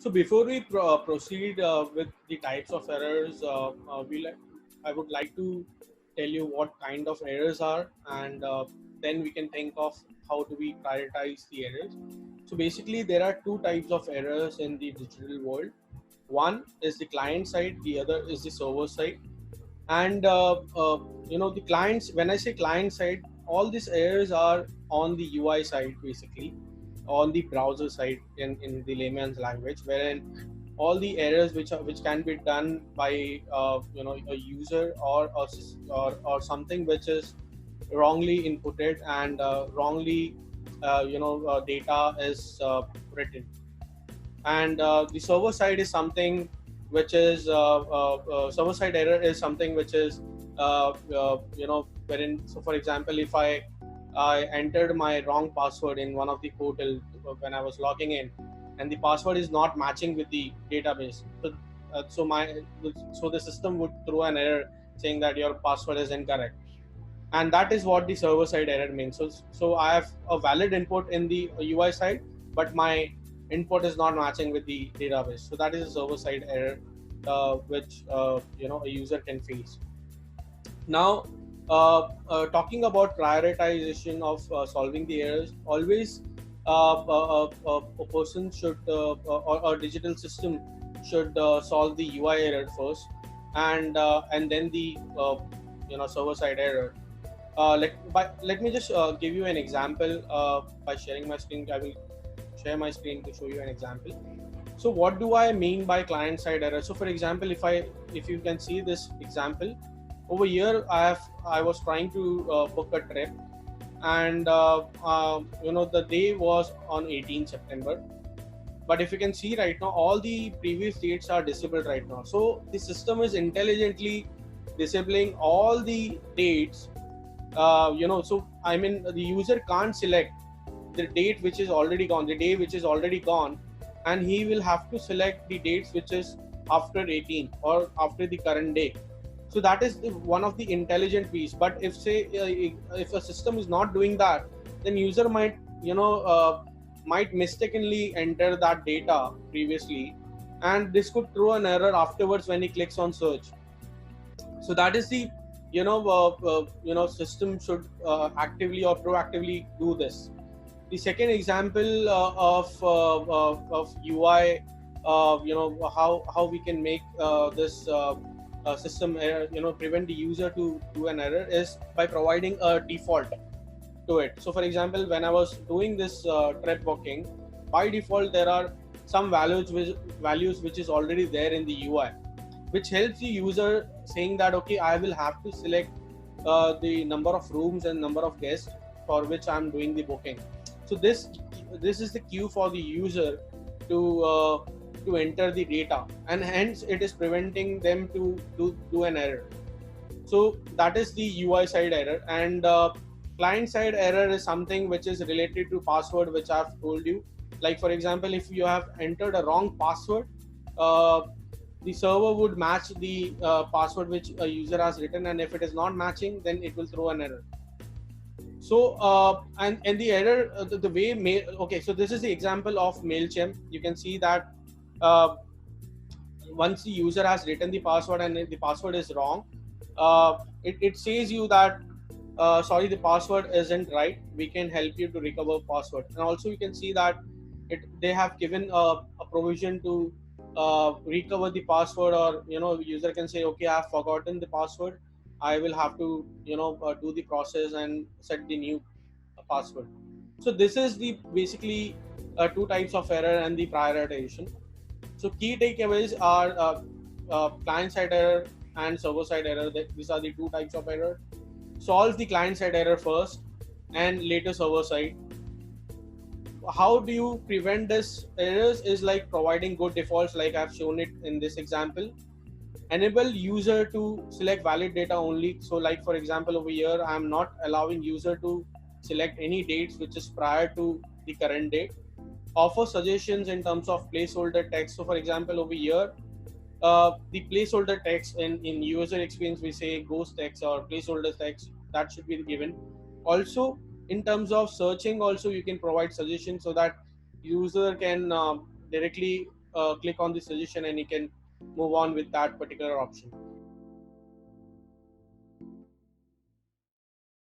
So before we proceed with the types of errors, I would like to tell you what kind of errors are, and then we can think of how do we prioritize the errors. So basically, there are two types of errors in the digital world. One is the client side, the other is the server side. And the clients, when I say client side, all these errors are on the UI side, basically on the browser side, in the layman's language, wherein all the errors which can be done by a user or something which is wrongly inputted and wrongly data is written. And the server side is something which is server side error is something which is wherein, so for example, if I entered my wrong password in one of the portal when I was logging in, and the password is not matching with the database. So the system would throw an error saying that your password is incorrect, and that is what the server side error means. So I have a valid input in the UI side, but my input is not matching with the database. So that is a server side error, which a user can face. Now, talking about prioritization of solving the errors, always a person should or a digital system should solve the UI error first, and then the server side error. Let me just give you an example by sharing my screen. I will share my screen to show you an example. So what do I mean by client side error? So for example, if you can see this example over here, I was trying to book a trip, and the day was on 18 September. But if you can see right now, all the previous dates are disabled right now. So the system is intelligently disabling all the dates. So I mean, the user can't select the date which is already gone, the day which is already gone, and he will have to select the dates which is after 18 or after the current day. So that is one of the intelligent piece. But if say if a system is not doing that, then user might mistakenly enter that data previously, and this could throw an error afterwards when he clicks on search. So that is the system should actively or proactively do this. The second example of UI, how we can make this system error, prevent the user to do an error, is by providing a default to it. So for example, when I was doing this trip booking, by default there are some values which is already there in the UI, which helps the user saying that okay, I will have to select the number of rooms and number of guests for which I'm doing the booking. So this is the cue for the user to enter the data, and hence it is preventing them to do an error. So that is the UI side error. And client side error is something which is related to password, which I've told you. Like for example, if you have entered a wrong password, uh, the server would match the password which a user has written, and if it is not matching, then it will throw an error. So and the error, the way mail. Okay, so this is the example of Mailchimp. You can see that uh, once the user has written the password and the password is wrong, it says you that sorry, the password isn't right, we can help you to recover password. And also you can see that they have given a provision to recover the password, or user can say okay, I have forgotten the password, I will have to do the process and set the new password. So this is the basically two types of error and the prioritization. So key takeaways are client side error and server side error. These are the two types of error. Solve the client side error first, and later server side. How do you prevent this errors? Is like providing good defaults, like I've shown it in this example. Enable user to select valid data only. So like for example, over here I'm not allowing user to select any dates which is prior to the current date. Offer suggestions in terms of placeholder text. So for example, over here the placeholder text in user experience, we say ghost text or placeholder text, that should be given. Also in terms of searching, also you can provide suggestions so that user can directly click on the suggestion and he can move on with that particular option.